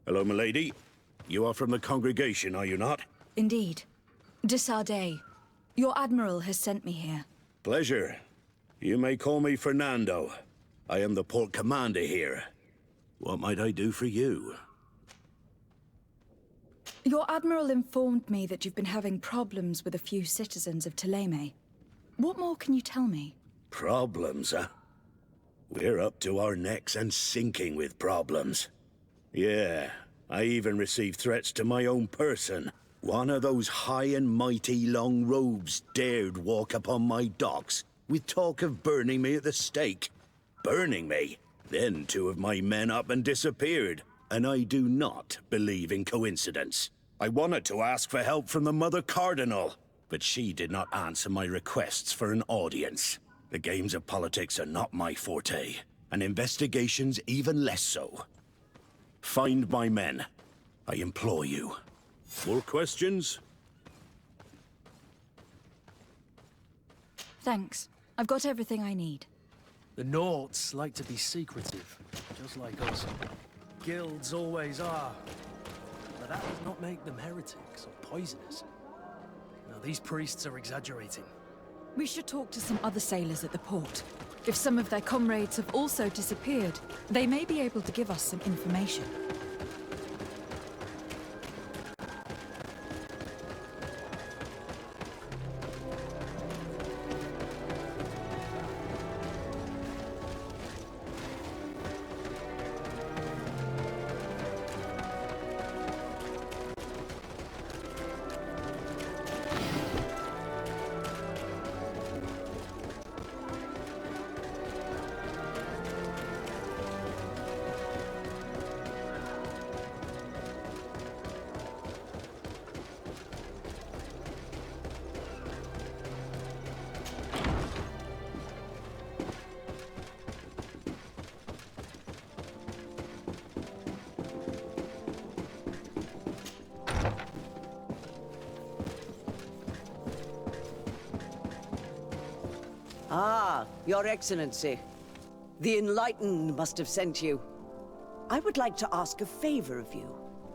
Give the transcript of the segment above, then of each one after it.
Hello, milady. You are from the congregation, are you not? Indeed. B.L.A.C.K. Your admiral has sent me here. Pleasure. You may call me Fernando. I am the port commander here. What might I do for you? Your admiral informed me that you've been having problems with a few citizens of B.L.A.C.K. What more can you tell me? Problems, huh? We're up to our necks and sinking with problems. Yeah, I even received threats to my own person. One of those high and mighty long robes dared walk upon my docks with talk of burning me at the stake. Burning me? Then two of my men up and disappeared, and I do not believe in coincidence. I wanted to ask for help from the Mother Cardinal, but she did not answer my requests for an audience. The games of politics are not my forte, and investigations even less so. Find my men, I implore you. More questions? Thanks. I've got everything I need. The Nauts like to be secretive, just like us. Guilds always are. But that does not make them heretics or poisonous. Now, these priests are exaggerating. We should talk to some other sailors at the port. If some of their comrades have also disappeared, they may be able to give us some information. Ah, Your Excellency. The Enlightened must have sent you. I would like to ask a favor of you.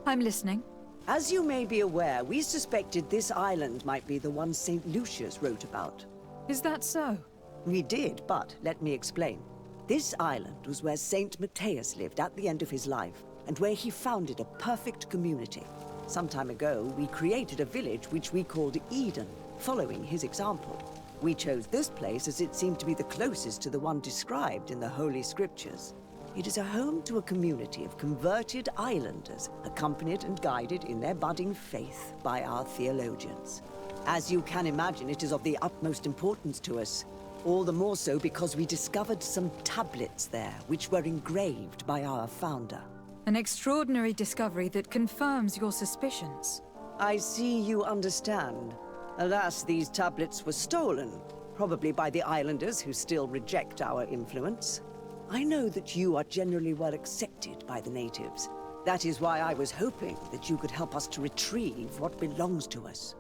I'm listening. As you may be aware, we suspected this island might be the one St. Lucius wrote about. Is that so? We did, but let me explain. This island was where Saint Matthias lived at the end of his life, and where he founded a perfect community. Some time ago, we created a village which we called Eden, following his example. We chose this place as it seemed to be the closest to the one described in the Holy Scriptures. It is a home to a community of converted islanders, accompanied and guided in their budding faith by our theologians. As you can imagine, it is of the utmost importance to us. All the more so because we discovered some tablets there, which were engraved by our founder. An extraordinary discovery that confirms your suspicions. I see you understand. Alas, these tablets were stolen, probably by the islanders who still reject our influence. I know that you are generally well accepted by the natives. That is why I was hoping that you could help us to retrieve what belongs to us.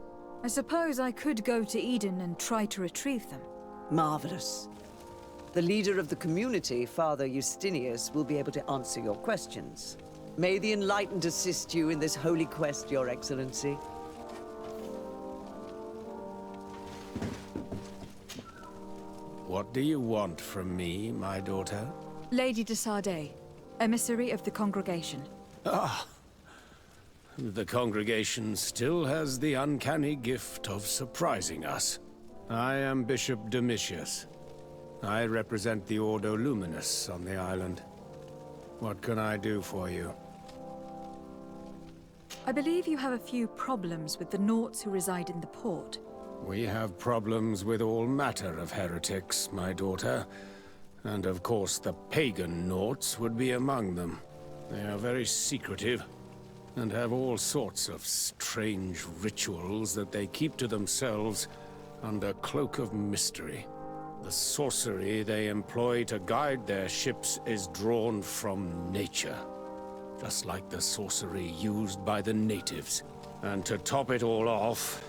I suppose I could go to Eden and try to retrieve them. Marvelous. The leader of the community, Father Justinius, will be able to answer your questions. May the Enlightened assist you in this holy quest, Your Excellency. What do you want from me, my daughter? Lady B.L.A.C.K, emissary of the congregation. Ah! The congregation still has the uncanny gift of surprising us. I am Bishop Domitius. I represent the Ordo Luminous on the island. What can I do for you? I believe you have a few problems with the Nauts who reside in the port. We have problems with all matter of heretics, my daughter. And of course the pagan Nauts would be among them. They are very secretive, and have all sorts of strange rituals that they keep to themselves under cloak of mystery. The sorcery they employ to guide their ships is drawn from nature, just like the sorcery used by the natives. And to top it all off,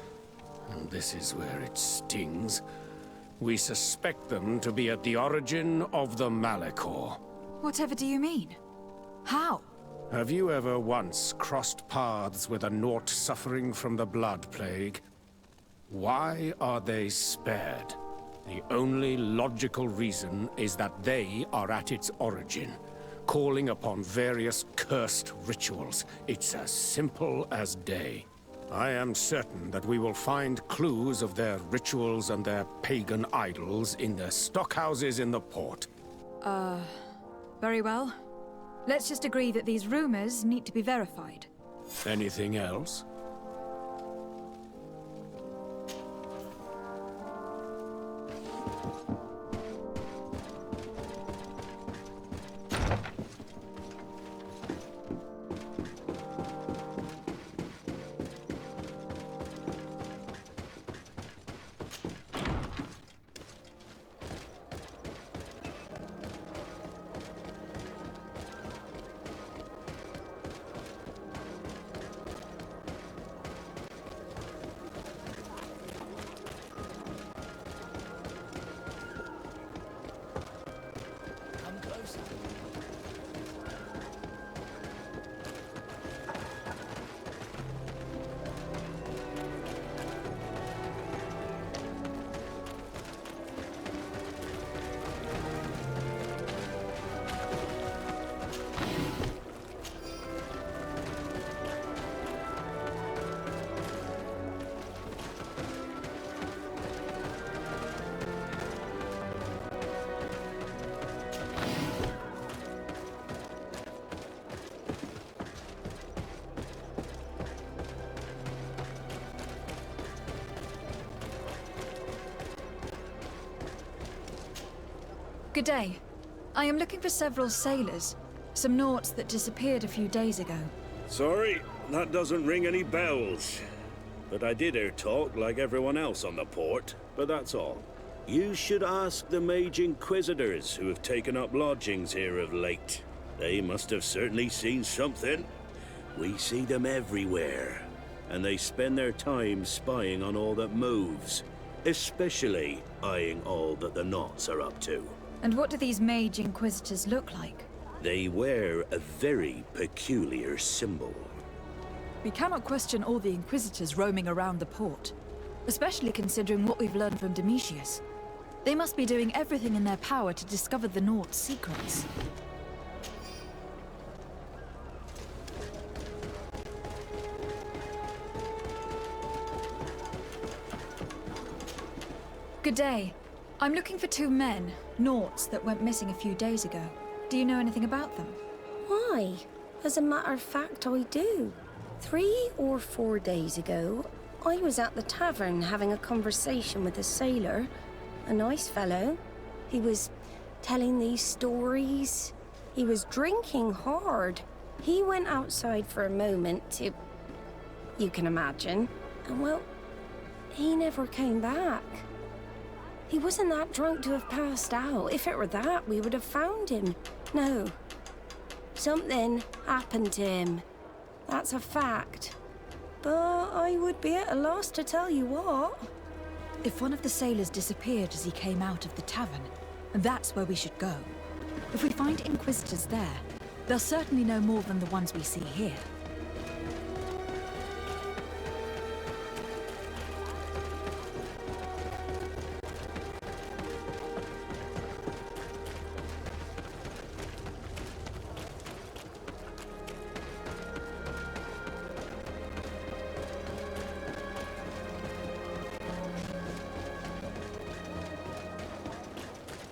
and this is where it stings, we suspect them to be at the origin of the Malachor. Whatever do you mean? How? Have you ever once crossed paths with a Nort suffering from the blood plague? Why are they spared? The only logical reason is that they are at its origin, calling upon various cursed rituals. It's as simple as day. I am certain that we will find clues of their rituals and their pagan idols in the stockhouses in the port. Very well. Let's just agree that these rumors need to be verified. Anything else? Come closer. Good day. I am looking for several sailors. Some Norts that disappeared a few days ago. Sorry, that doesn't ring any bells. But I did hear talk like everyone else on the port, but that's all. You should ask the Mage Inquisitors who have taken up lodgings here of late. They must have certainly seen something. We see them everywhere, and they spend their time spying on all that moves, especially eyeing all that the Knots are up to. And what do these Mage Inquisitors look like? They wear a very peculiar symbol. We cannot question all the Inquisitors roaming around the port, especially considering what we've learned from Domitius. They must be doing everything in their power to discover the Nort's secrets. Good day. I'm looking for two men, Norts, that went missing a few days ago. Do you know anything about them? Why? As a matter of fact, I do. 3 or 4 days ago, I was at the tavern having a conversation with a sailor. A nice fellow. He was telling these stories. He was drinking hard. He went outside for a moment to... you can imagine. And well, he never came back. He wasn't that drunk to have passed out. If it were that, we would have found him. No. Something happened to him. That's a fact. But I would be at a loss to tell you what. If one of the sailors disappeared as he came out of the tavern, that's where we should go. If we find Inquisitors there, they'll certainly know more than the ones we see here.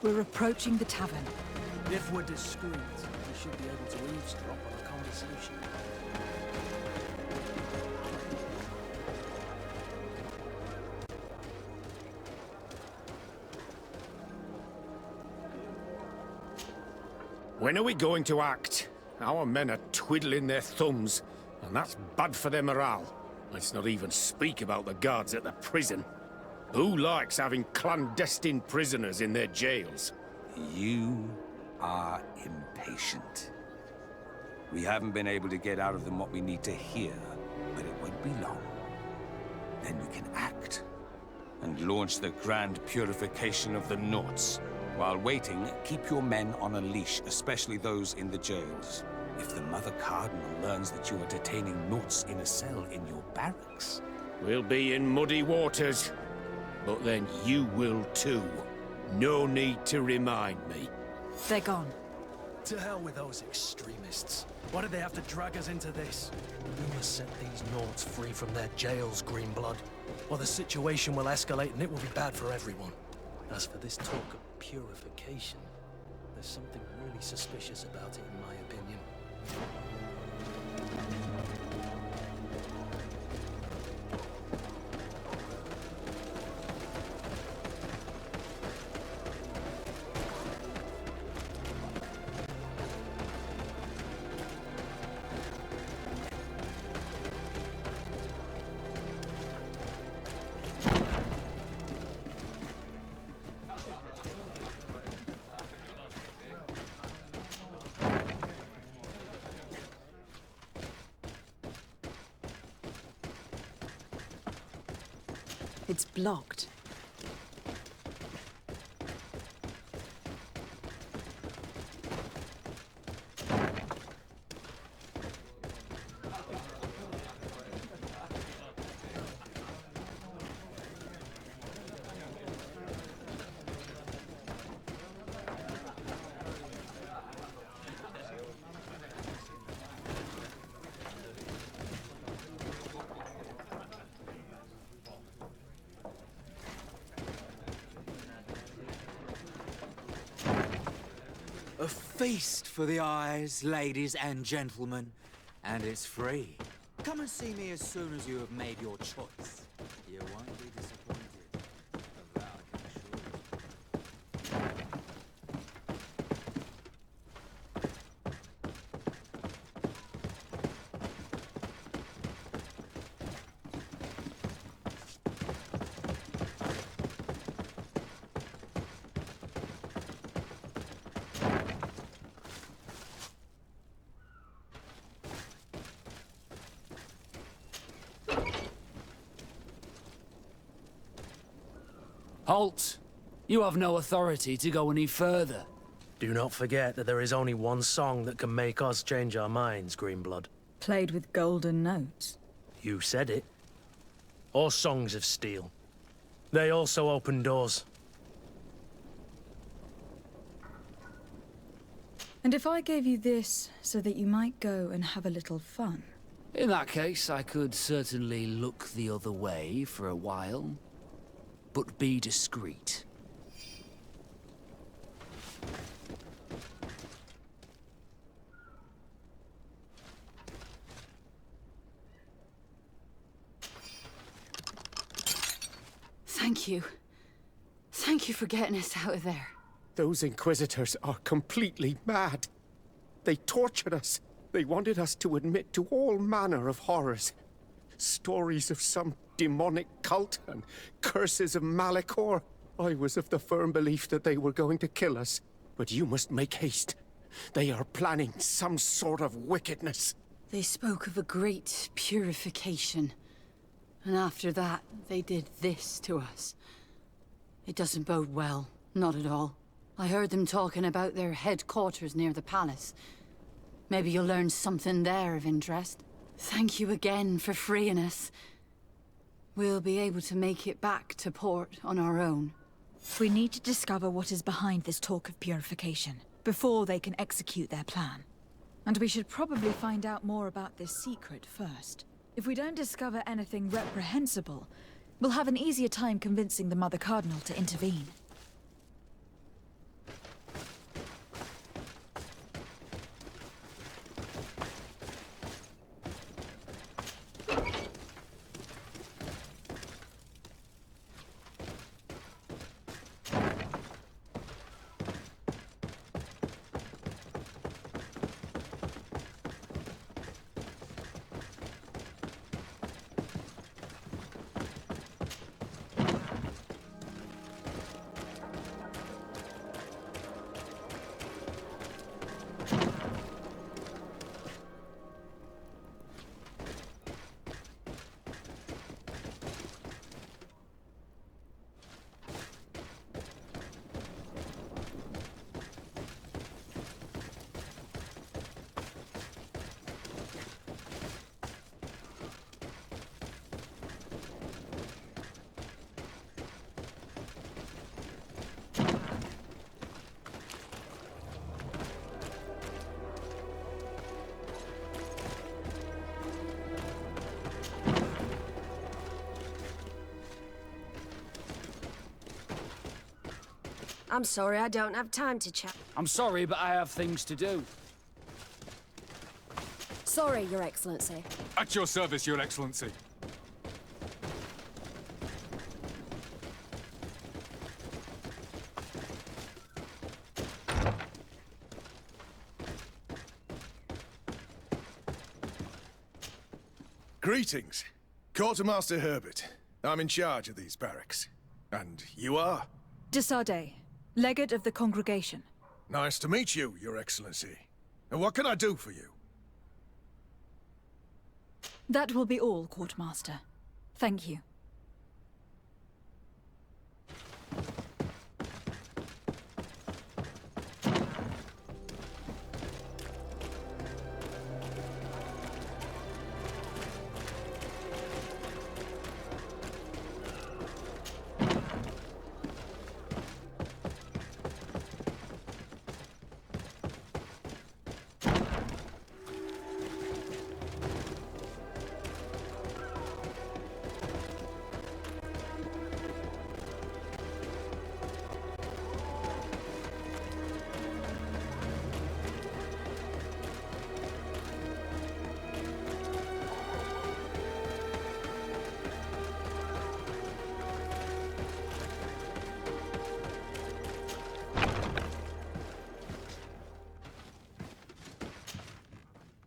We're approaching the tavern. If we're discreet, we should be able to eavesdrop on a conversation. When are we going to act? Our men are twiddling their thumbs, and that's bad for their morale. Let's not even speak about the guards at the prison. Who likes having clandestine prisoners in their jails? You are impatient. We haven't been able to get out of them what we need to hear, but it won't be long. Then we can act and launch the grand purification of the Norts. While waiting, keep your men on a leash, especially those in the jails. if the Mother Cardinal learns that you are detaining Nauts in a cell in your barracks? We'll be in muddy waters. But then you will too. No need to remind me. They're gone. To hell with those extremists. Why did they have to drag us into this? We must set these Nauts free from their jails, Greenblood. Or the situation will escalate and it will be bad for everyone. As for this talk of purification, there's something really suspicious about it, in my opinion. It's blocked. A feast for the eyes, ladies and gentlemen, and it's free. Come and see me as soon as you have made your choice. You won't be disappointed. Of that I can assure you. Halt! You have no authority to go any further. Do not forget that there is only one song that can make us change our minds, Greenblood. Played with golden notes. You said it. Or songs of steel. They also open doors. And if I gave you this so that you might go and have a little fun? In that case, I could certainly look the other way for a while. But be discreet. Thank you. Thank you for getting us out of there. Those Inquisitors are completely mad. They tortured us. They wanted us to admit to all manner of horrors. Stories of some demonic cult and curses of Malachor. I was of the firm belief that they were going to kill us. But you must make haste. They are planning some sort of wickedness. They spoke of a great purification. And after that, they did this to us. It doesn't bode well. Not at all. I heard them talking about their headquarters near the palace. Maybe you'll learn something there of interest. Thank you again for freeing us. We'll be able to make it back to port on our own. We need to discover what is behind this talk of purification, before they can execute their plan. And we should probably find out more about this secret first. If we don't discover anything reprehensible, we'll have an easier time convincing the Mother Cardinal to intervene. I'm sorry, I don't have time to chat. I'm sorry, but I have things to do. Sorry, Your Excellency. At your service, Your Excellency. Greetings. Quartermaster Herbert. I'm in charge of these barracks. And you are? De Sardet, Legate of the Congregation. Nice to meet you, Your Excellency. And what can I do for you? That will be all, Quartermaster. Thank you.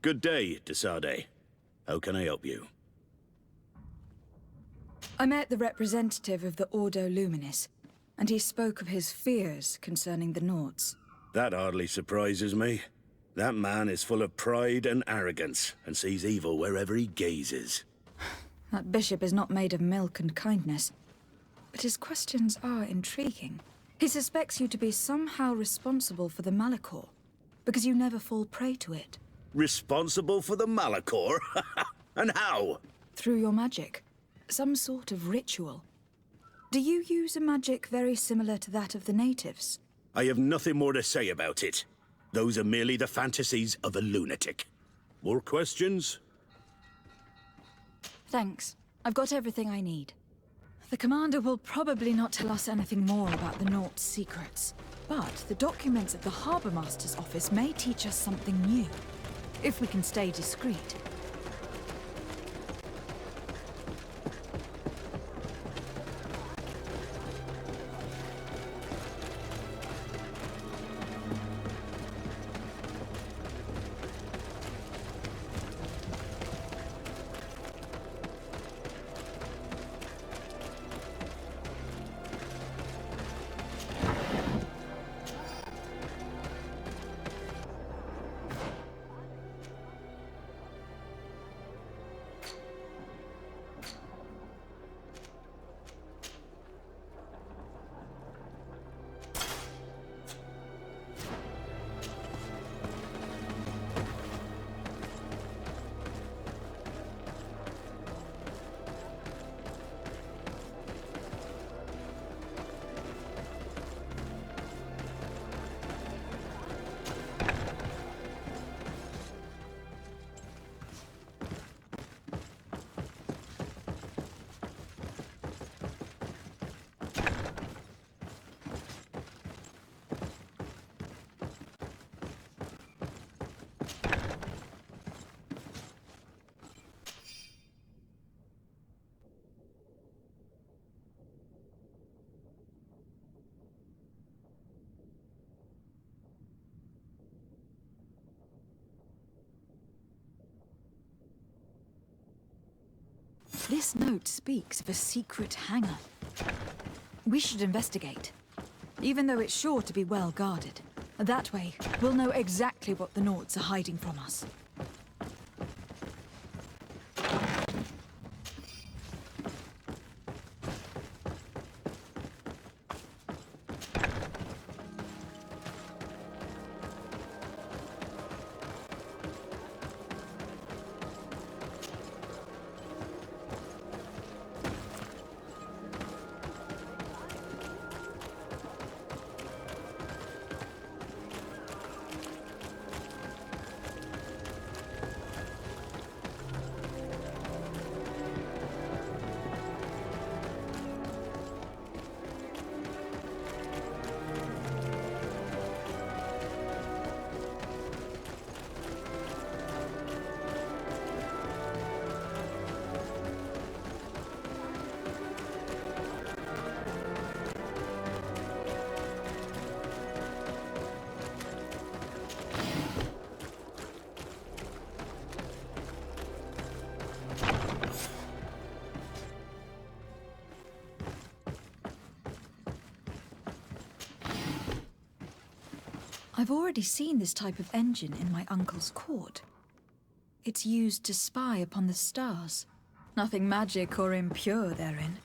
Good day, De Sardet. How can I help you? I met the representative of the Ordo Luminis, and he spoke of his fears concerning the Nords. That hardly surprises me. That man is full of pride and arrogance, and sees evil wherever he gazes. That bishop is not made of milk and kindness, but his questions are intriguing. He suspects you to be somehow responsible for the Malachor, because you never fall prey to it. Responsible for the Malachor? And how? Through your magic. Some sort of ritual. Do you use a magic very similar to that of the natives? I have nothing more to say about it. Those are merely the fantasies of a lunatic. More questions? Thanks. I've got everything I need. The commander will probably not tell us anything more about the Nort's secrets, but the documents at the Harbour Master's office may teach us something new, if we can stay discreet. This note speaks of a secret hangar. We should investigate, even though it's sure to be well guarded. That way, we'll know exactly what the Nords are hiding from us. I've already seen this type of engine in my uncle's court. It's used to spy upon the stars. Nothing magic or impure therein.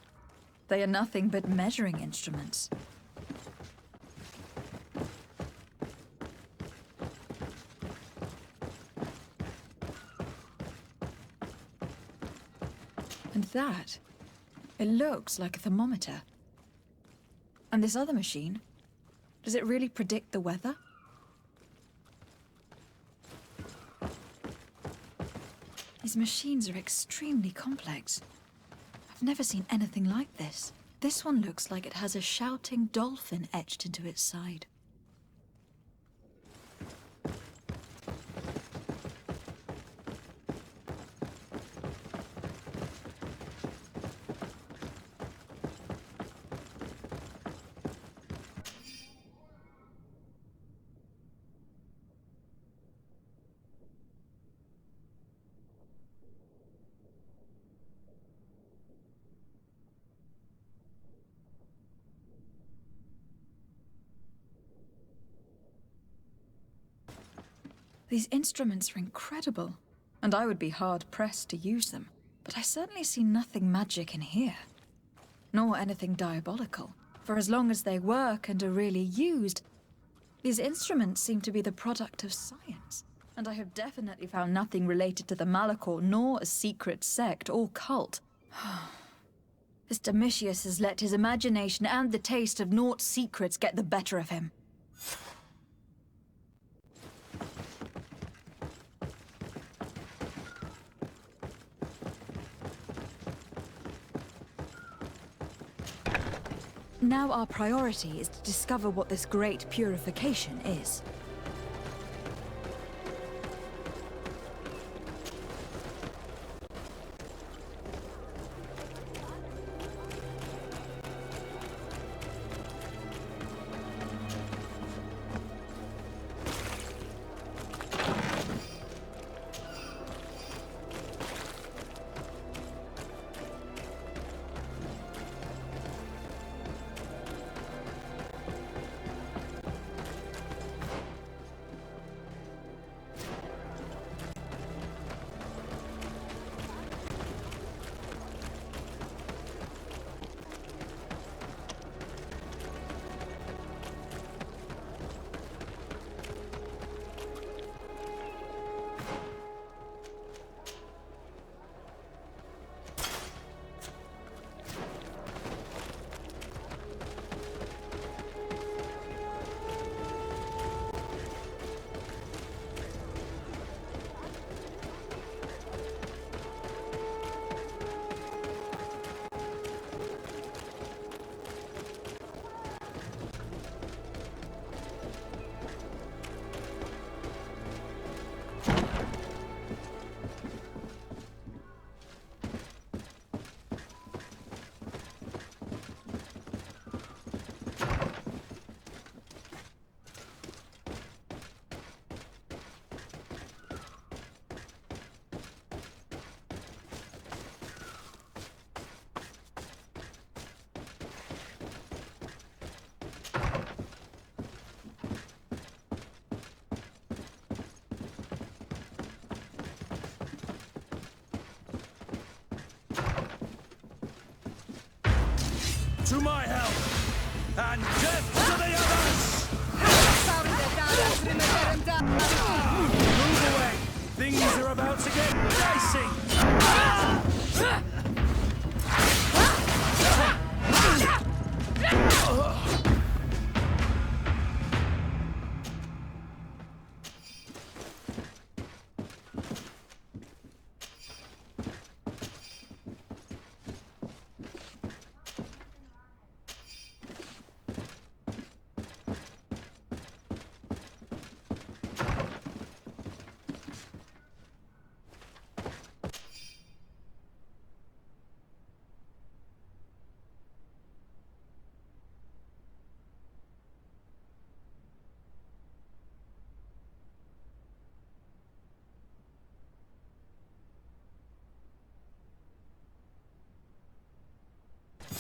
They are nothing but measuring instruments. And that, it looks like a thermometer. And this other machine, does it really predict the weather? These machines are extremely complex. I've never seen anything like this. This one looks like it has a shouting dolphin etched into its side. These instruments are incredible, and I would be hard-pressed to use them. But I certainly see nothing magic in here, nor anything diabolical. For as long as they work and are really used, these instruments seem to be the product of science. And I have definitely found nothing related to the B.L.A.C.K nor a secret sect or cult. This Domitius has let his imagination and the taste of Naught's secrets get the better of him. Now our priority is to discover what this great purification is. To my help! And death to the others! Move away! Things are about to get dicey!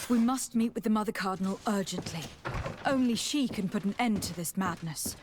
We must meet with the Mother Cardinal urgently. Only she can put an end to this madness.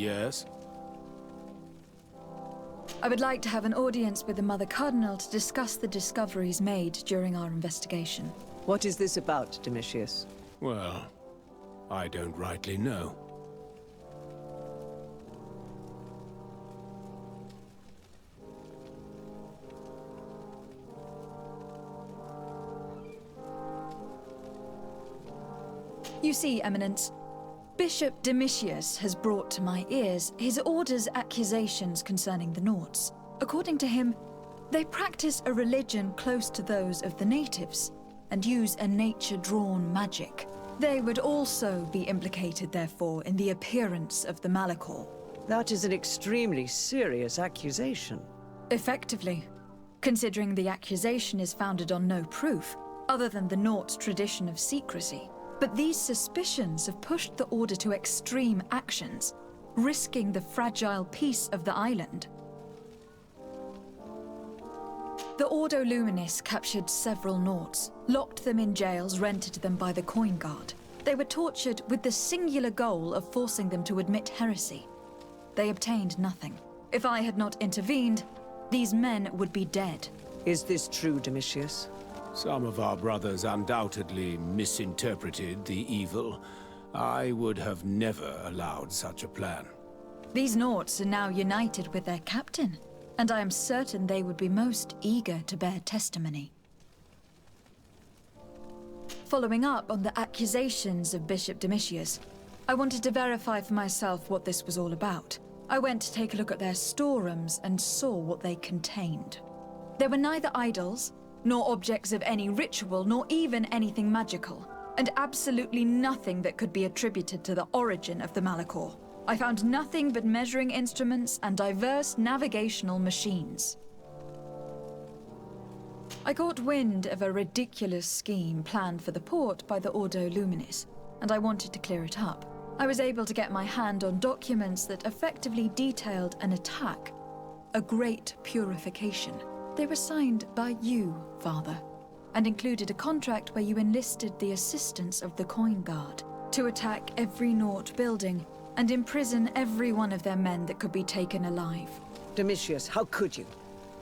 Yes? I would like to have an audience with the Mother Cardinal to discuss the discoveries made during our investigation. What is this about, Domitius? Well, I don't rightly know. You see, Eminence, Bishop Domitius has brought to my ears his order's accusations concerning the Nauts. According to him, they practice a religion close to those of the natives, and use a nature-drawn magic. They would also be implicated, therefore, in the appearance of the B.L.A.C.K. That is an extremely serious accusation. Effectively, considering the accusation is founded on no proof, other than the Nauts' tradition of secrecy. But these suspicions have pushed the Order to extreme actions, risking the fragile peace of the island. The Ordo Luminis captured several Nauts, locked them in jails rented to them by the Coin Guard. They were tortured with the singular goal of forcing them to admit heresy. They obtained nothing. If I had not intervened, these men would be dead. Is this true, Domitius? Some of our brothers undoubtedly misinterpreted the evil. I would have never allowed such a plan. These Nauts are now united with their captain, and I am certain they would be most eager to bear testimony. Following up on the accusations of Bishop Domitius, I wanted to verify for myself what this was all about. I went to take a look at their storerooms and saw what they contained. There were neither idols, nor objects of any ritual, nor even anything magical, and absolutely nothing that could be attributed to the origin of the B.L.A.C.K. I found nothing but measuring instruments and diverse navigational machines. I caught wind of a ridiculous scheme planned for the port by the Ordo Luminis, and I wanted to clear it up. I was able to get my hand on documents that effectively detailed an attack, a great purification. They were signed by you, Father, and included a contract where you enlisted the assistance of the Coin Guard to attack every Naut building and imprison every one of their men that could be taken alive. Domitius, how could you?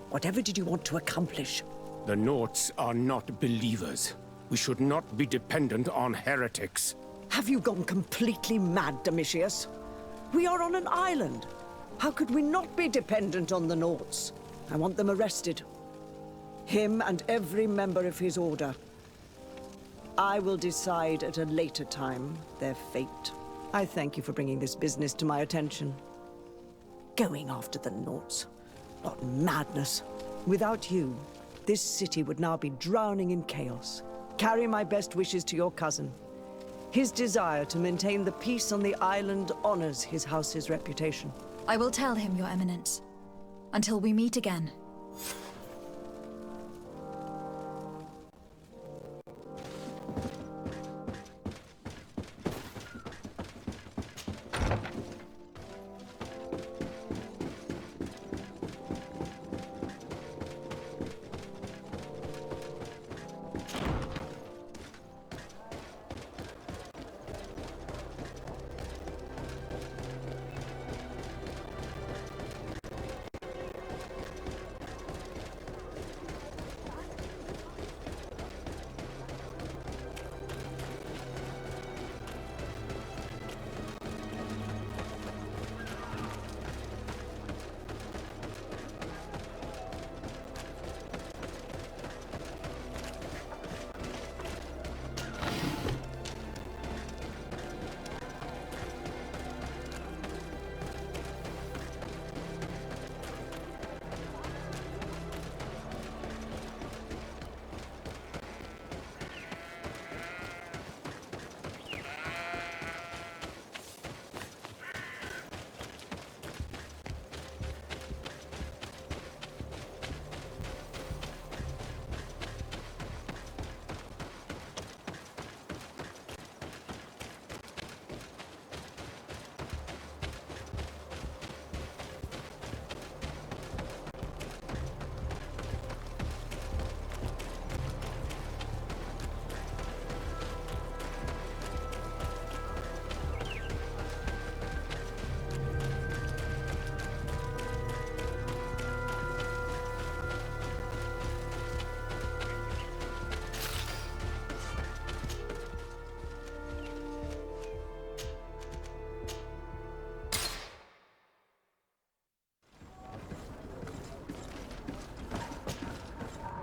Whatever did you want to accomplish? The Nauts are not believers. We should not be dependent on heretics. Have you gone completely mad, Domitius? We are on an island. How could we not be dependent on the Nauts? I want them arrested. Him and every member of his order. I will decide at a later time their fate. I thank you for bringing this business to my attention. Going after the Nauts. What madness. Without you, this city would now be drowning in chaos. Carry my best wishes to your cousin. His desire to maintain the peace on the island honors his house's reputation. I will tell him, Your Eminence. Until we meet again.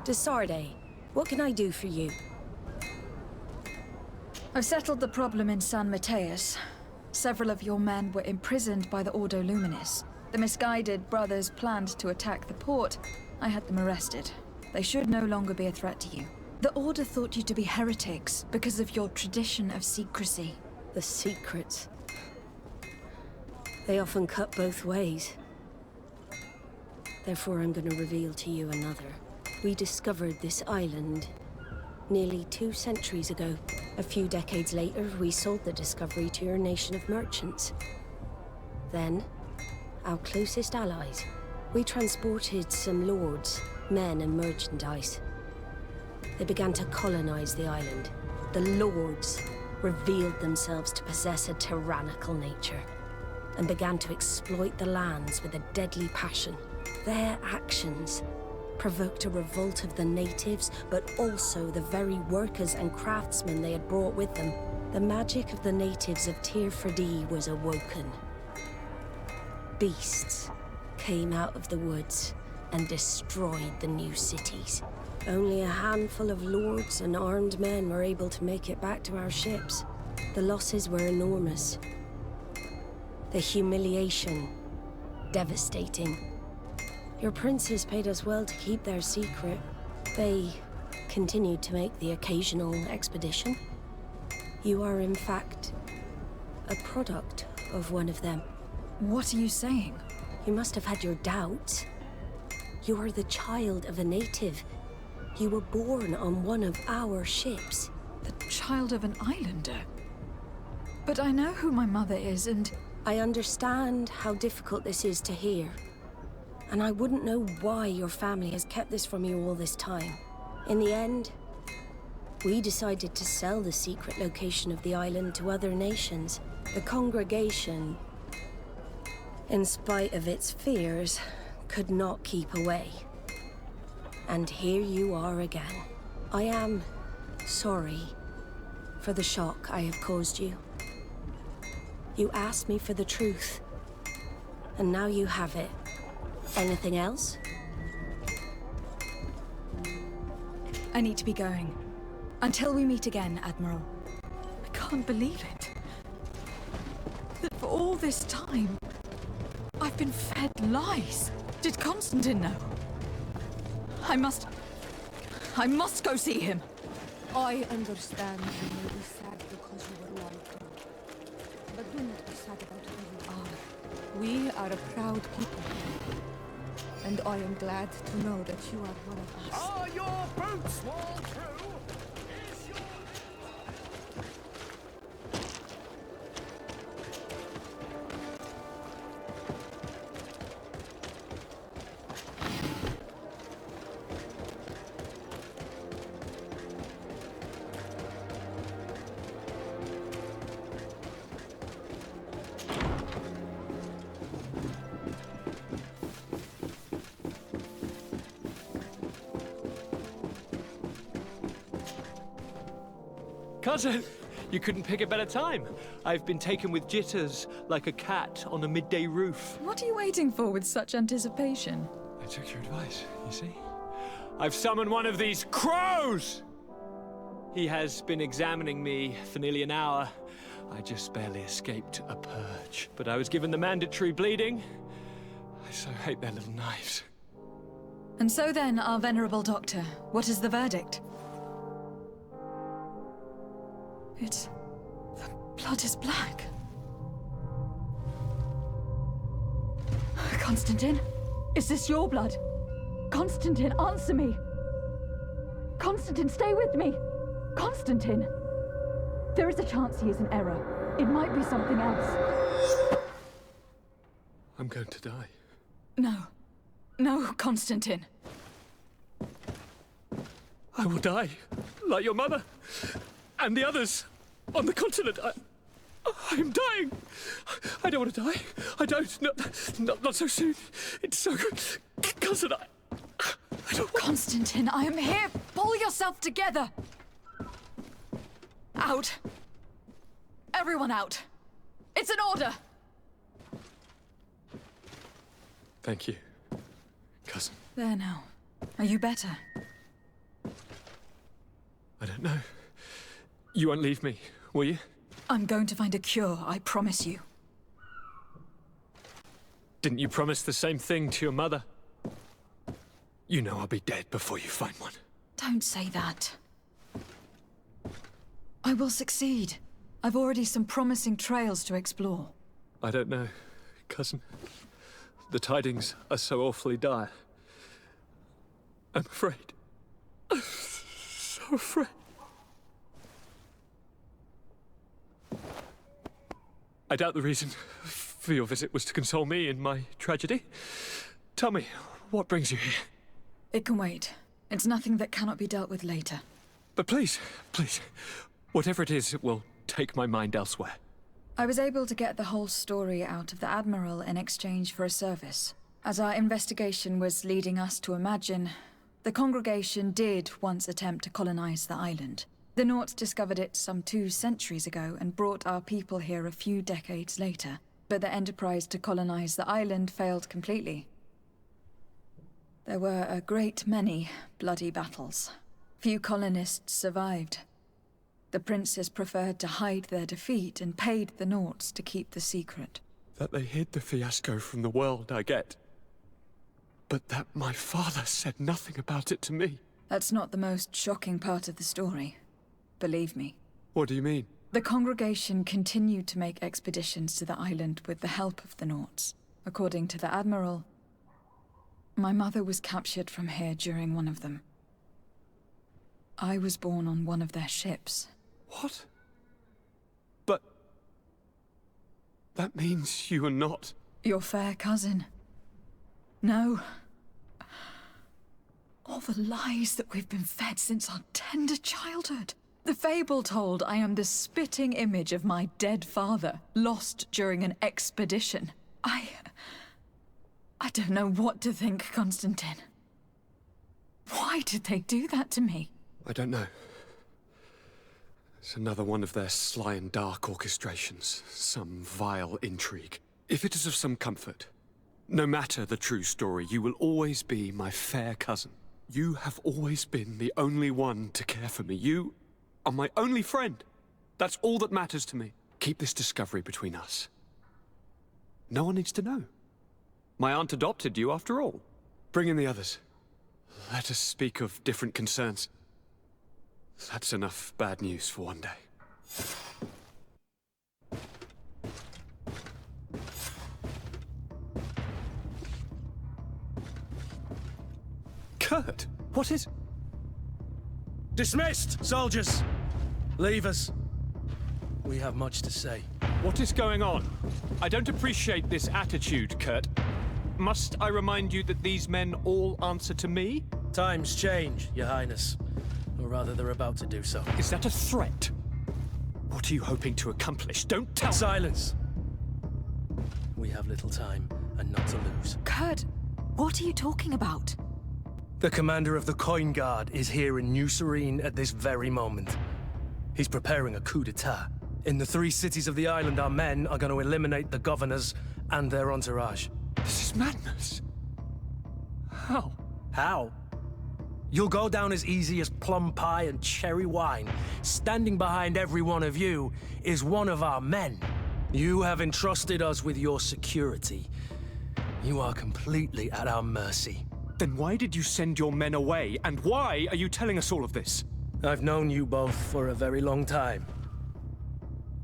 De Sardet, what can I do for you? I've settled the problem in San Mateus. Several of your men were imprisoned by the Ordo Luminis. The misguided brothers planned to attack the port. I had them arrested. They should no longer be a threat to you. The Order thought you to be heretics because of your tradition of secrecy. The secrets. They often cut both ways. Therefore, I'm going to reveal to you another. We discovered this island nearly 2 centuries ago. A few decades later, we sold the discovery to your nation of merchants. Then, our closest allies. We transported some lords, men and merchandise. They began to colonize the island. The lords revealed themselves to possess a tyrannical nature and began to exploit the lands with a deadly passion. Their actions provoked a revolt of the natives, but also the very workers and craftsmen they had brought with them. The magic of the natives of Tir Freddy was awoken. Beasts came out of the woods and destroyed the new cities. Only a handful of lords and armed men were able to make it back to our ships. The losses were enormous. The humiliation, devastating. Your princes paid us well to keep their secret. They continued to make the occasional expedition. You are, in fact, a product of one of them. What are you saying? You must have had your doubts. You are the child of a native. You were born on one of our ships. The child of an islander? But I know who my mother is, and... I understand how difficult this is to hear. And I wouldn't know why your family has kept this from you all this time. In the end, we decided to sell the secret location of the island to other nations. The congregation, in spite of its fears, could not keep away. And here you are again. I am sorry for the shock I have caused you. You asked me for the truth, and now you have it. Anything else? I need to be going. Until we meet again, Admiral. I can't believe it. That for all this time, I've been fed lies. Did Constantine know? I must go see him. I understand you may be sad because you were long gone. But do not be sad about who you are. We are a proud people. And I am glad to know that you are one of us. Are your boots all true? Is your... Cousin, you couldn't pick a better time. I've been taken with jitters, like a cat on a midday roof. What are you waiting for with such anticipation? I took your advice, you see? I've summoned one of these crows! He has been examining me for nearly an hour. I just barely escaped a purge. But I was given the mandatory bleeding. I so hate their little knives. And so then, our venerable doctor, what is the verdict? The blood is black. Constantine, is this your blood? Constantine, answer me! Constantine, stay with me! Constantine! There is a chance he is in error. It might be something else. I'm going to die. No. No, Constantine. I will die, like your mother. And the others on the continent. I'm dying. I don't want to die. I don't. Not so soon. It's so good. Cousin, I don't. Constantine, I am here. Pull yourself together. Out. Everyone out. It's an order. Thank you, cousin. There now. Are you better? don't know. You won't leave me, will you? I'm going to find a cure, I promise you. Didn't you promise the same thing to your mother? You know I'll be dead before you find one. Don't say that. I will succeed. I've already some promising trails to explore. I don't know, cousin. The tidings are so awfully dire. I'm afraid. I'm so afraid. I doubt the reason for your visit was to console me in my tragedy. Tell me, what brings you here? It can wait. It's nothing that cannot be dealt with later. But please, please, whatever it is, it will take my mind elsewhere. I was able to get the whole story out of the Admiral in exchange for a service. As our investigation was leading us to imagine, the congregation did once attempt to colonize the island. The Nauts discovered it some 2 centuries ago and brought our people here a few decades later. But the enterprise to colonize the island failed completely. There were a great many bloody battles. Few colonists survived. The princes preferred to hide their defeat and paid the Nauts to keep the secret. That they hid the fiasco from the world, I get. But that my father said nothing about it to me. That's not the most shocking part of the story. Believe me. What do you mean? The congregation continued to make expeditions to the island with the help of the Nauts. According to the Admiral, my mother was captured from here during one of them. I was born on one of their ships. What? But... that means you are not... your fair cousin. No. All the lies that we've been fed since our tender childhood. The fable told I am the spitting image of my dead father, lost during an expedition. I don't know what to think, Constantine. Why did they do that to me? I don't know. It's another one of their sly and dark orchestrations. Some vile intrigue. If it is of some comfort, no matter the true story, you will always be my fair cousin. You have always been the only one to care for me. You are my only friend. That's all that matters to me. Keep this discovery between us. No one needs to know. My aunt adopted you after all. Bring in the others. Let us speak of different concerns. That's enough bad news for one day. Kurt, what is... Dismissed, soldiers! Leave us. We have much to say. What is going on? I don't appreciate this attitude, Kurt. Must I remind you that these men all answer to me? Times change, Your Highness. Or rather, they're about to do so. Is that a threat? What are you hoping to accomplish? Don't tell... Silence! We have little time, and not to lose. Kurt, what are you talking about? The commander of the Coin Guard is here in New Serene at this very moment. He's preparing a coup d'etat. In the 3 cities of the island, our men are going to eliminate the governors and their entourage. This is madness. How? How? You'll go down as easy as plum pie and cherry wine. Standing behind every one of you is one of our men. You have entrusted us with your security. You are completely at our mercy. Then why did you send your men away? And why are you telling us all of this? I've known you both for a very long time.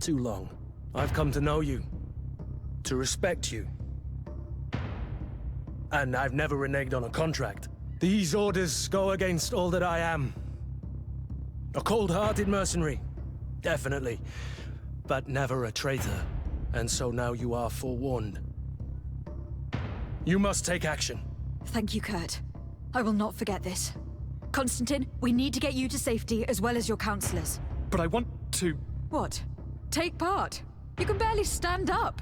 Too long. I've come to know you. To respect you. And I've never reneged on a contract. These orders go against all that I am. A cold-hearted mercenary. Definitely. But never a traitor. And so now you are forewarned. You must take action. Thank you, Kurt. I will not forget this. Constantine, we need to get you to safety as well as your counselors. But I want to... What? Take part? You can barely stand up.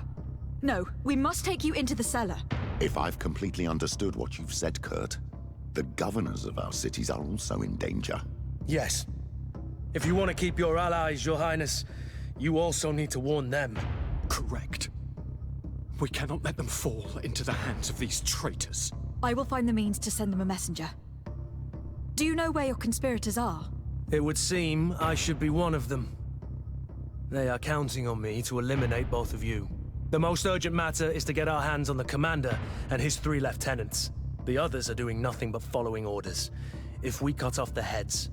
No, we must take you into the cellar. If I've completely understood what you've said, Kurt, the governors of our cities are also in danger. Yes. If you want to keep your allies, Your Highness, you also need to warn them. Correct. We cannot let them fall into the hands of these traitors. I will find the means to send them a messenger. Do you know where your conspirators are? It would seem I should be one of them. They are counting on me to eliminate both of you. The most urgent matter is to get our hands on the commander and his 3 lieutenants. The others are doing nothing but following orders. If we cut off the heads,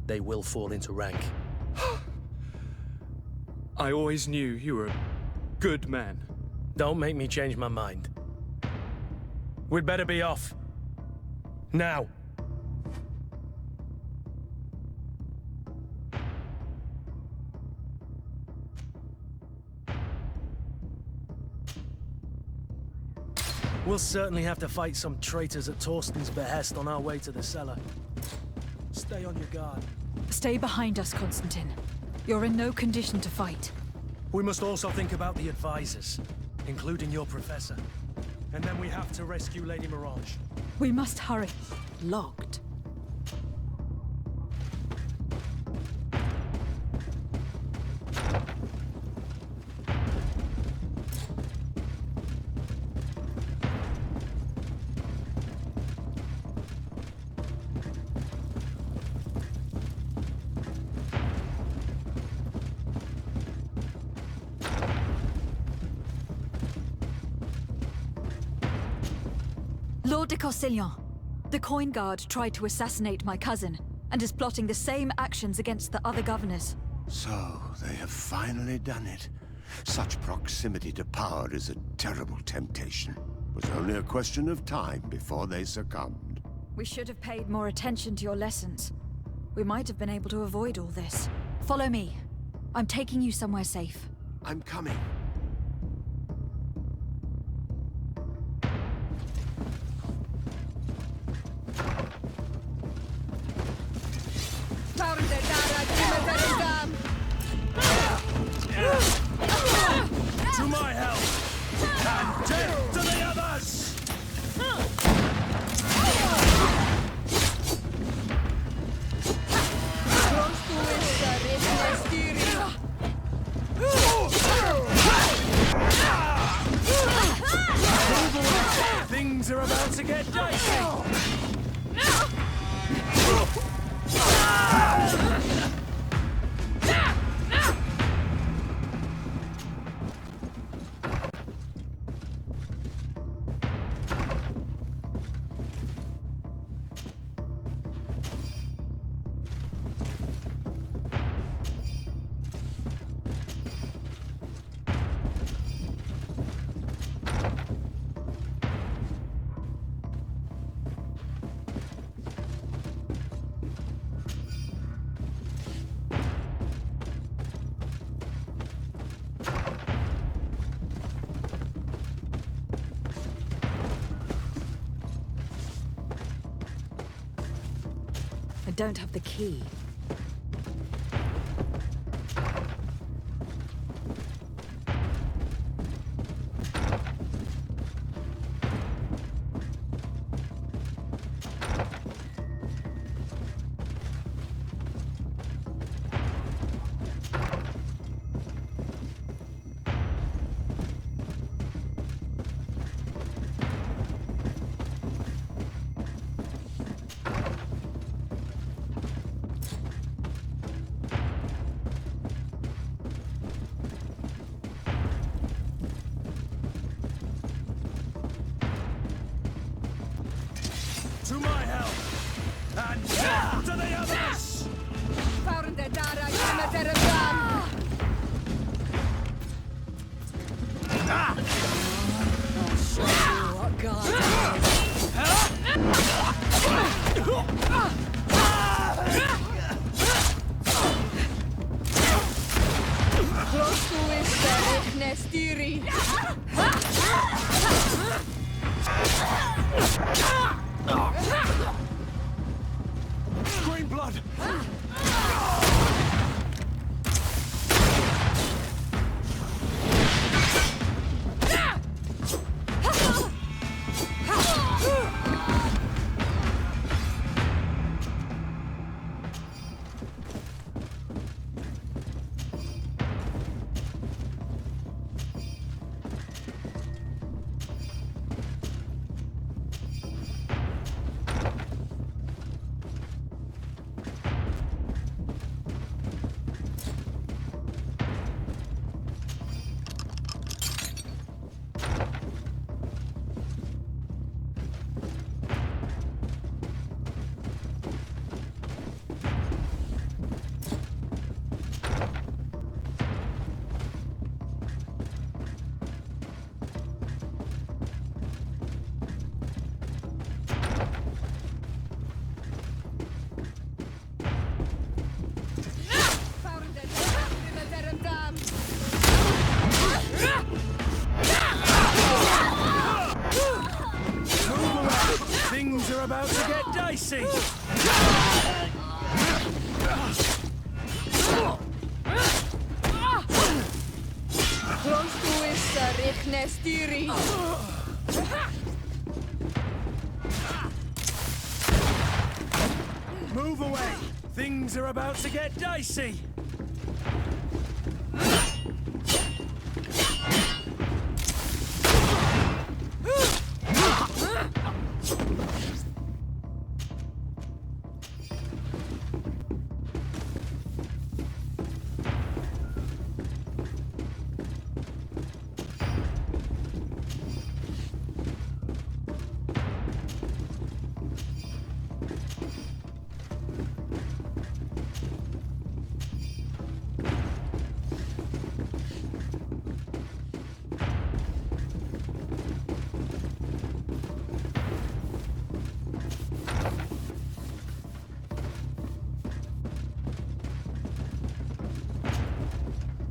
they will fall into rank. I always knew you were a good man. Don't make me change my mind. We'd better be off. Now. We'll certainly have to fight some traitors at Torsten's behest on our way to the cellar. Stay on your guard. Stay behind us, Constantine. You're in no condition to fight. We must also think about the advisors, including your professor. And then we have to rescue Lady Mirage. We must hurry. Locked. Lord de Castellion, the Coin Guard tried to assassinate my cousin, and is plotting the same actions against the other governors. So, they have finally done it. Such proximity to power is a terrible temptation. It was only a question of time before they succumbed. We should have paid more attention to your lessons. We might have been able to avoid all this. Follow me. I'm taking you somewhere safe. I'm coming. To my help! And death to the others! Things are about to get dicey! I don't have the key. dicey! Move away! Things are about to get dicey!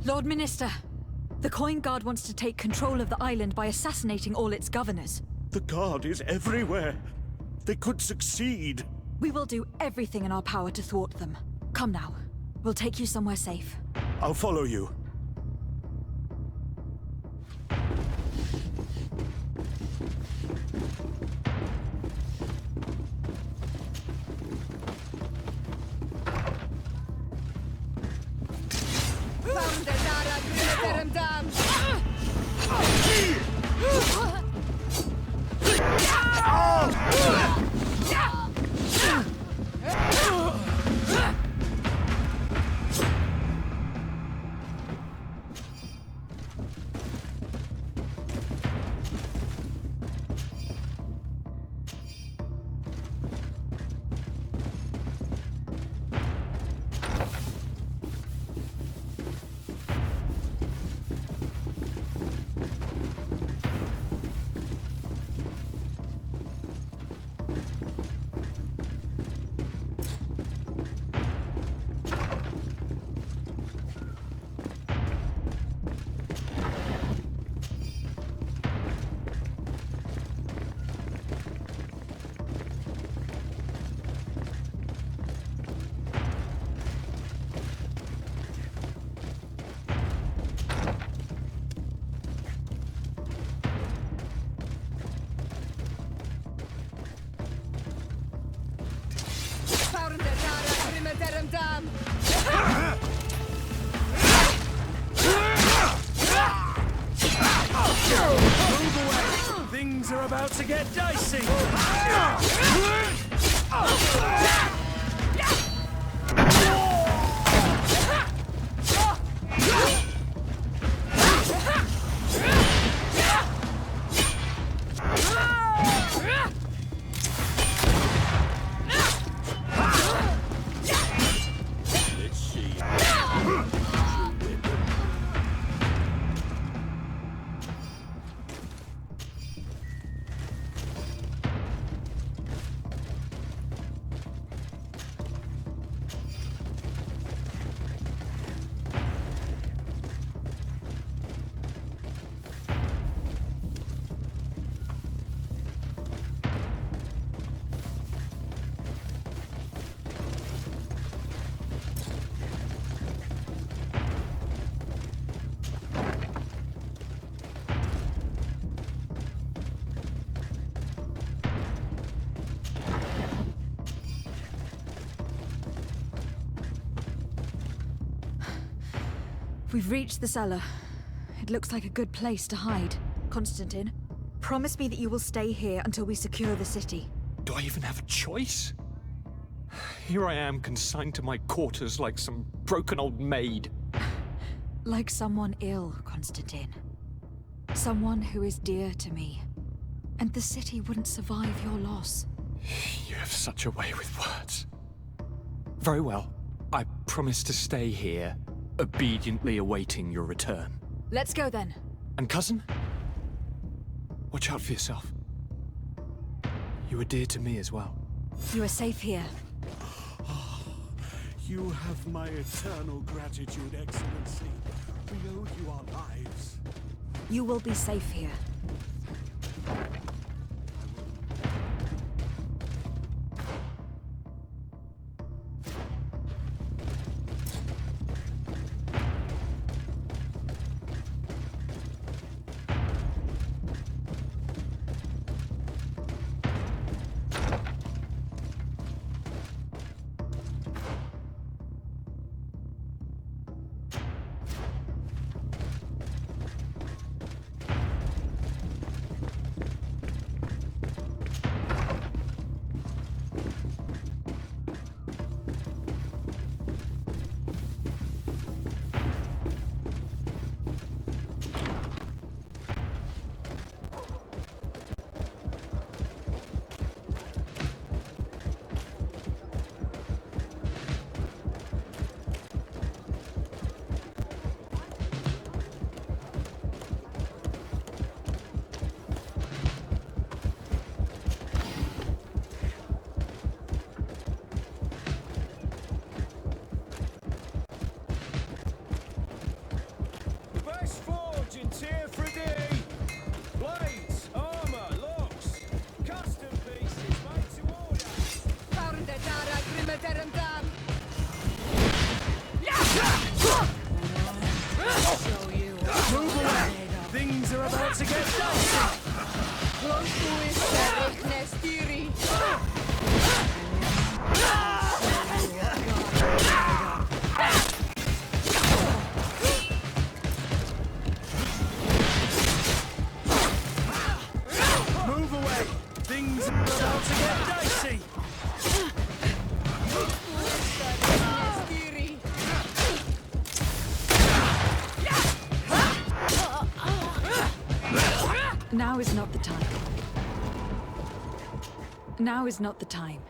Lord Minister, the Coin Guard wants to take control of the island by assassinating all its governors. The Guard is everywhere. They could succeed. We will do everything in our power to thwart them. Come now. We'll take you somewhere safe. I'll follow you. Move away! Things are about to get dicey! We've reached the cellar. It looks like a good place to hide. Constantine, promise me that you will stay here until we secure the city. Do I even have a choice? Here I am, consigned to my quarters like some broken old maid. Like someone ill, Constantine. Someone who is dear to me. And the city wouldn't survive your loss. You have such a way with words. Very well. I promise to stay here, obediently awaiting your return. Let's go then. And cousin? Watch out for yourself. You are dear to me as well. You are safe here. You have my eternal gratitude, Excellency. We owe you our lives. You will be safe here. Now is not the time. Now is not the time.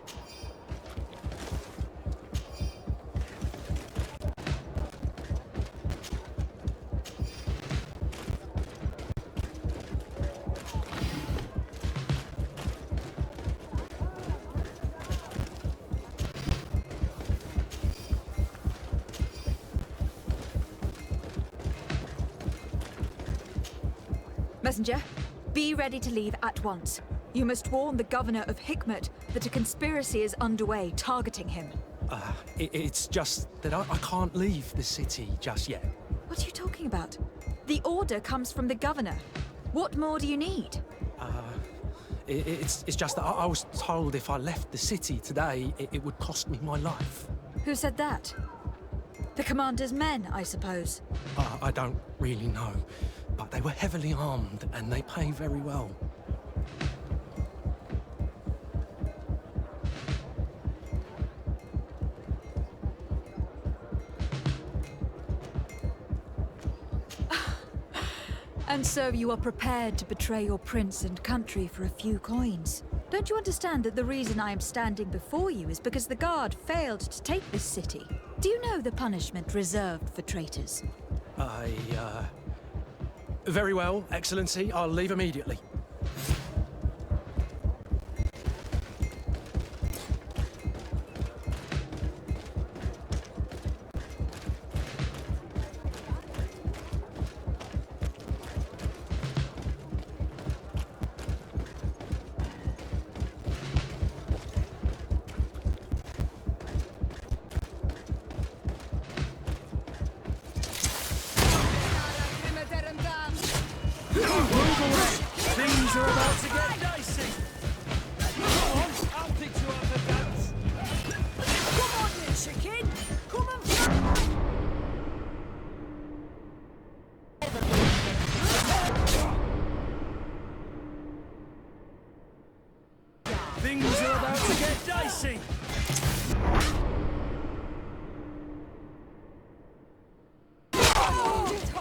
Messenger, be ready to leave at once. You must warn the governor of Hikmet that a conspiracy is underway targeting him. It's just that I can't leave the city just yet. What are you talking about? The order comes from the governor. What more do you need? It's just that I was told if I left the city today, it would cost me my life. Who said that? The commander's men, I suppose. I don't really know, but they were heavily armed and they pay very well. And so you are prepared to betray your prince and country for a few coins. Don't you understand that the reason I am standing before you is because the guard failed to take this city? Do you know the punishment reserved for traitors? Very well, Excellency. I'll leave immediately. Things are about to get dicey. Come on, I'll teach you how to dance. Come on, you chicken. Come and Things are about to get dicey.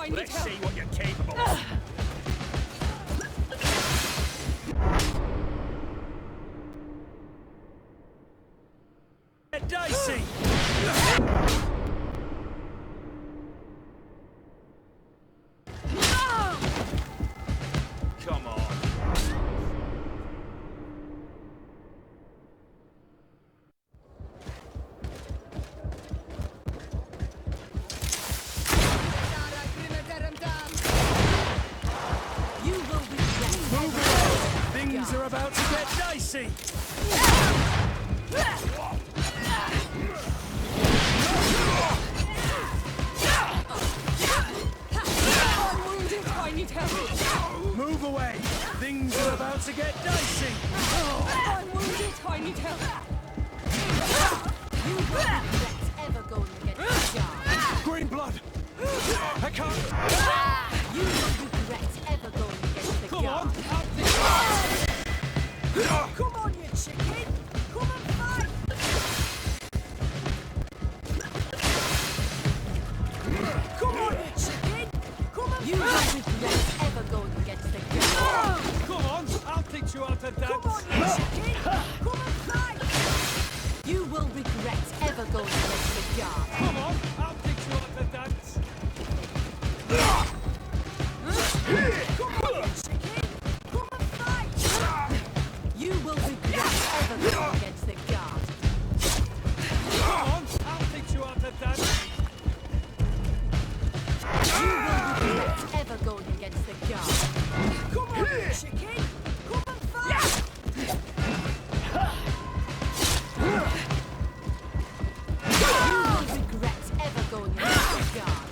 Let's see what you're capable of. Dicey! Come on. You will be Move away! Things are about to get dicey! I need help. Move away. Things are about to get dicey. I'm wounded. I need help. You will regret ever going against the job. Green blood. I can't. You will regret ever going against the Come on. Come on, you chicken. Come and fight. Come on, you chicken. Come and You will regret ever going against the guard. Come on, I'll teach you how to dance. Come on, you chicken. Come and fight. You will regret ever going against the guard. Come on, I'll teach you how to dance. Come on, you chicken. Come and fight. You will regret ever going against the guard. Come on, I'll teach you how to dance. You will regret ever going against the guard. Come on, you chicken! Come and fight! You will regret ever going against the guard.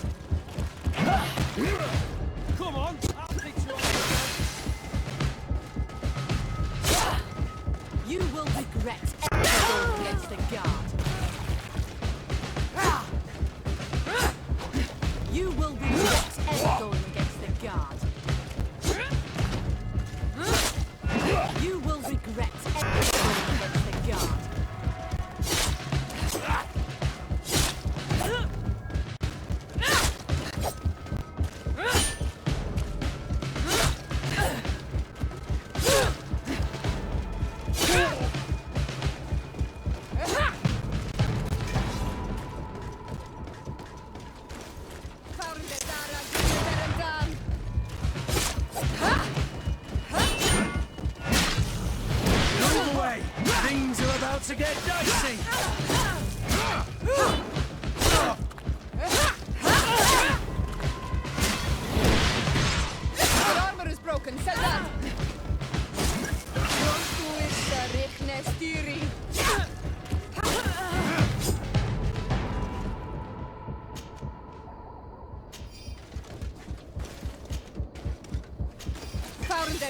To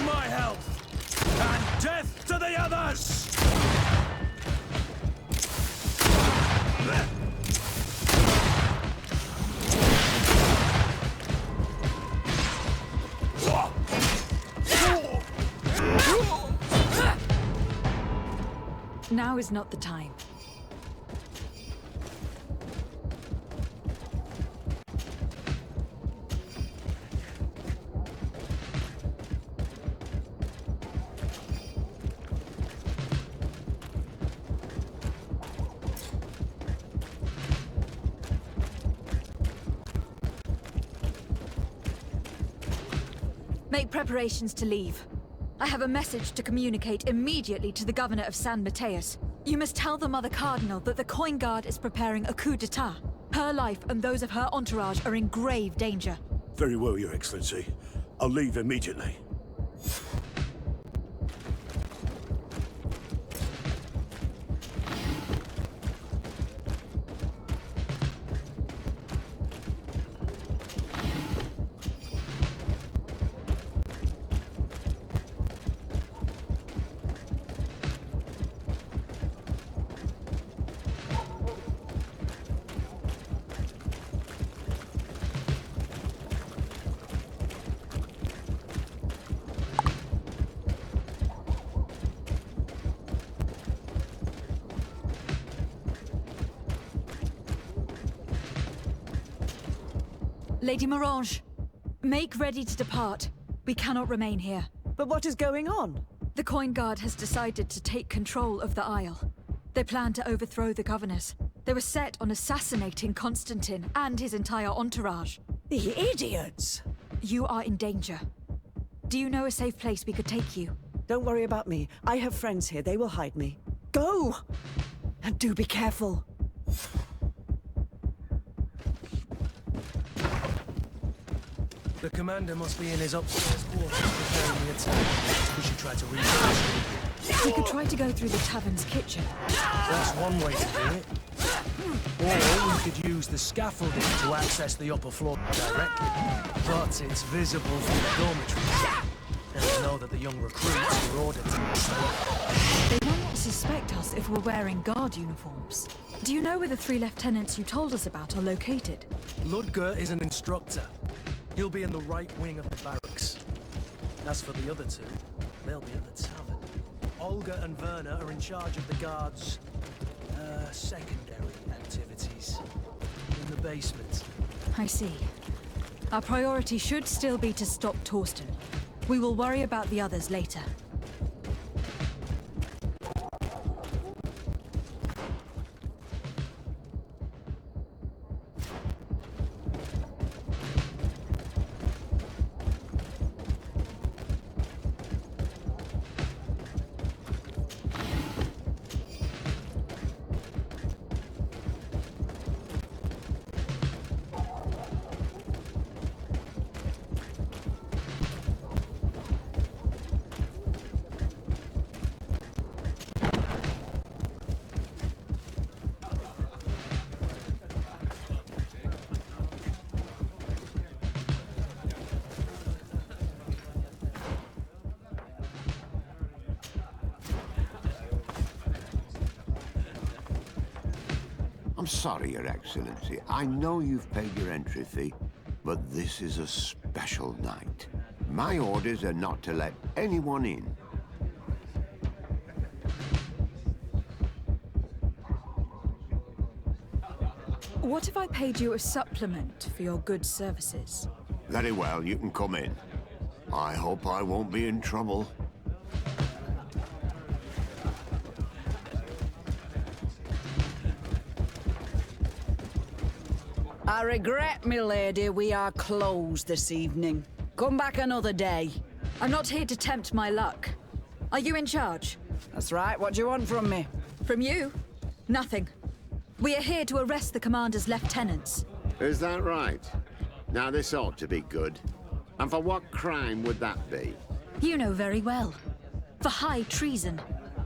my health! And death to the others! Now is not the time. Make preparations to leave. I have a message to communicate immediately to the governor of San Mateus. You must tell the Mother Cardinal that the Coin Guard is preparing a coup d'etat. Her life and those of her entourage are in grave danger. Very well, Your Excellency. I'll leave immediately. Lady Morange, make ready to depart. We cannot remain here. But what is going on? The Coin Guard has decided to take control of the Isle. They plan to overthrow the governors. They were set on assassinating Constantine and his entire entourage. The idiots! You are in danger. Do you know a safe place we could take you? Don't worry about me. I have friends here. They will hide me. Go! And do be careful. The commander must be in his upstairs quarters preparing the attack. We should try to reach him. We could try to go through the tavern's kitchen. That's one way to do it. Or we could use the scaffolding to access the upper floor directly. But it's visible from the dormitory. And we know that the young recruits were ordered to stay. They will not suspect us if we're wearing guard uniforms. Do you know where the 3 lieutenants you told us about are located? Ludger is an instructor. He'll be in the right wing of the barracks. As for the other 2, they'll be at the tavern. Olga and Werner are in charge of the guards' secondary activities in the basement. I see. Our priority should still be to stop Torsten. We will worry about the others later. I'm sorry, Your Excellency. I know you've paid your entry fee, but this is a special night. My orders are not to let anyone in. What if I paid you a supplement for your good services? Very well, you can come in. I hope I won't be in trouble. I regret, milady, we are closed this evening. Come back another day. I'm not here to tempt my luck. Are you in charge? That's right. What do you want from me? From you? Nothing. We are here to arrest the commander's lieutenants. Is that right? Now this ought to be good. And for what crime would that be? You know very well. For high treason.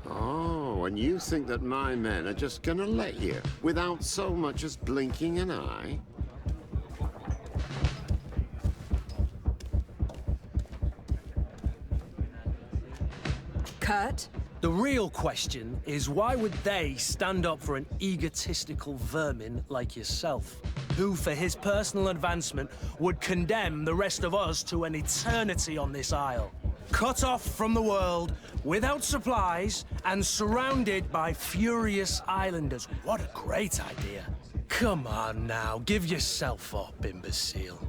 Oh, and you think that my men are just gonna let you, without so much as blinking an eye? Kurt. The real question is why would they stand up for an egotistical vermin like yourself, who for his personal advancement would condemn the rest of us to an eternity on this isle? Cut off from the world, without supplies, and surrounded by furious islanders. What a great idea. Come on now, give yourself up, imbecile.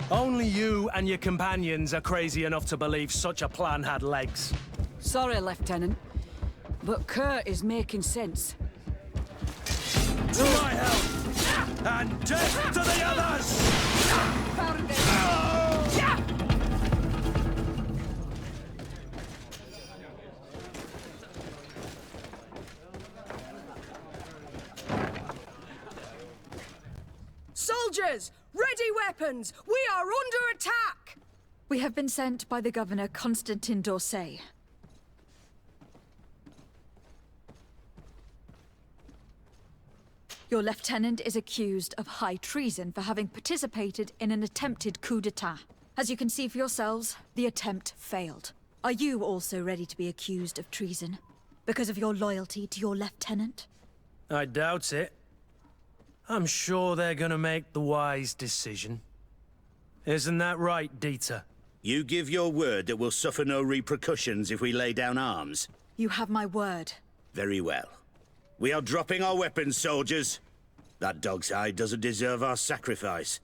Only you and your companions are crazy enough to believe such a plan had legs. Sorry, Lieutenant, but Kurt is making sense. To my help! And death to the others! Soldiers! Ready weapons! We are under attack! We have been sent by the Governor Constantin d'Orsay. Your lieutenant is accused of high treason for having participated in an attempted coup d'etat. As you can see for yourselves, the attempt failed. Are you also ready to be accused of treason? Because of your loyalty to your lieutenant? I doubt it. I'm sure they're gonna make the wise decision. Isn't that right, Dieter? You give your word that we'll suffer no repercussions if we lay down arms? You have my word. Very well. We are dropping our weapons, soldiers. That dog's hide doesn't deserve our sacrifice.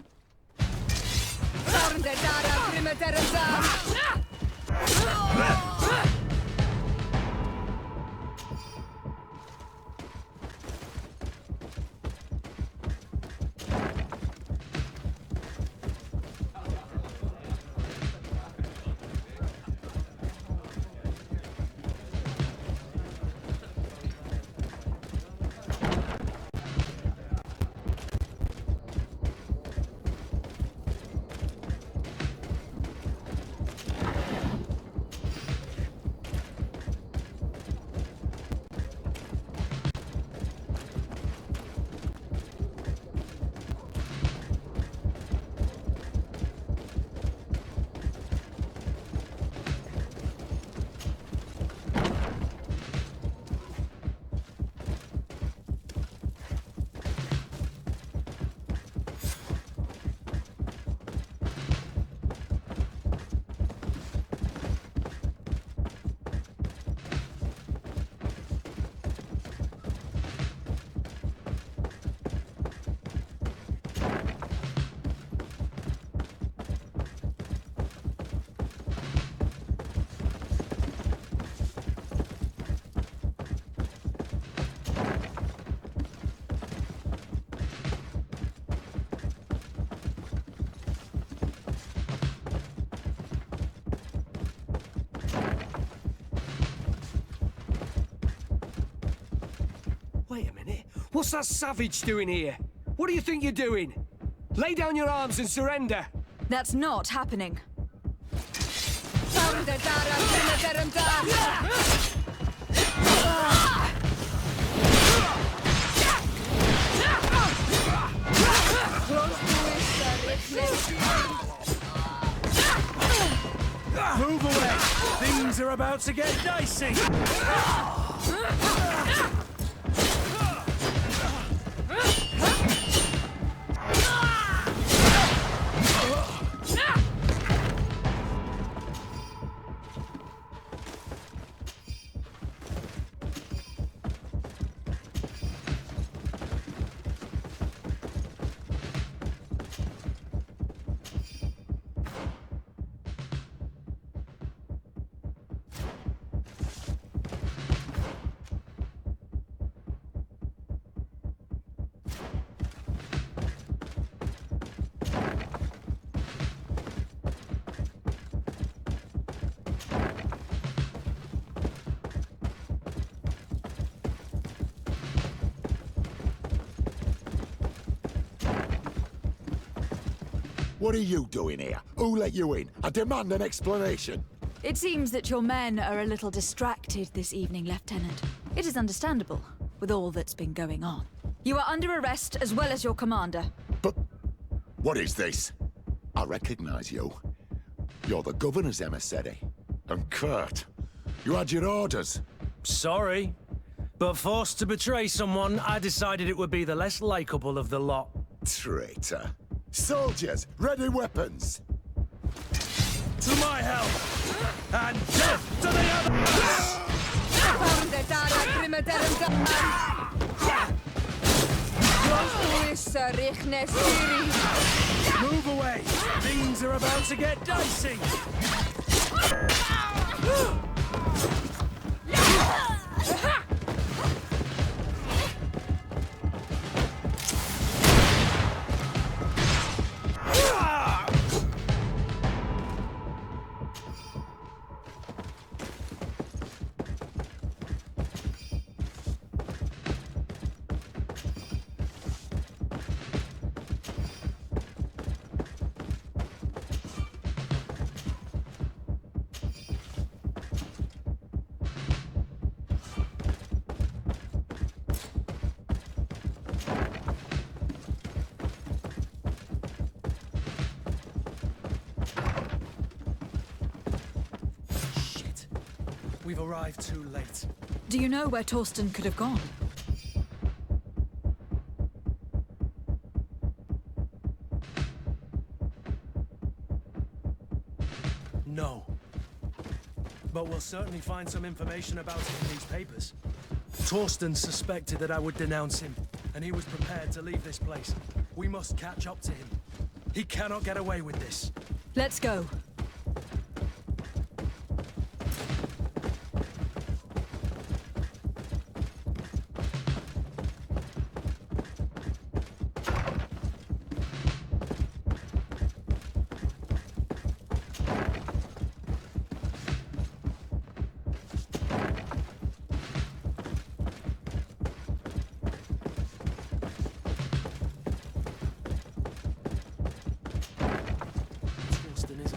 Wait a minute. What's that savage doing here? What do you think you're doing? Lay down your arms and surrender. That's not happening. Move away! Things are about to get dicey! What are you doing here? Who let you in? I demand an explanation. It seems that your men are a little distracted this evening, Lieutenant. It is understandable, with all that's been going on. You are under arrest, as well as your commander. But what is this? I recognize you. You're the governor's emissary. And Kurt, you had your orders. Sorry. But forced to betray someone, I decided it would be the less likable of the lot. Traitor. Soldiers, ready weapons! To my help! And death to the others! Move away! Things are about to get dicey! We've arrived too late. Do you know where Torsten could have gone? No. But we'll certainly find some information about it in these papers. Torsten suspected that I would denounce him, and he was prepared to leave this place. We must catch up to him. He cannot get away with this. Let's go.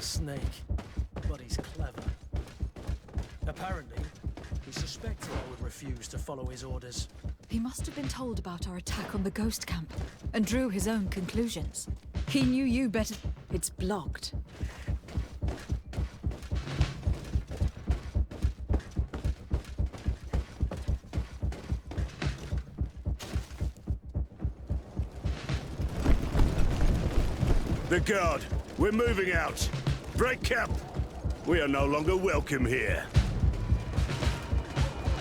Snake, but he's clever. Apparently, he suspected I would refuse to follow his orders. He must have been told about our attack on the ghost camp and drew his own conclusions. He knew you better. It's blocked. The guard, we're moving out. Break camp! We are no longer welcome here.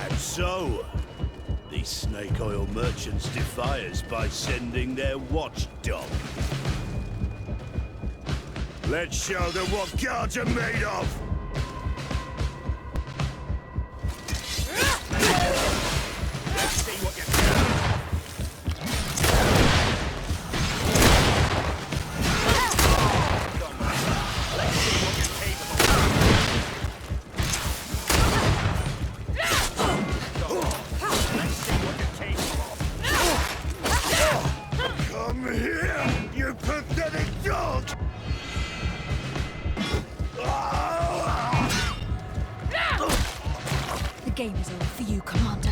And so, these snake oil merchants defy us by sending their watchdog. Let's show them what guards are made of! Let's see what you can. The game is over for you, Commander.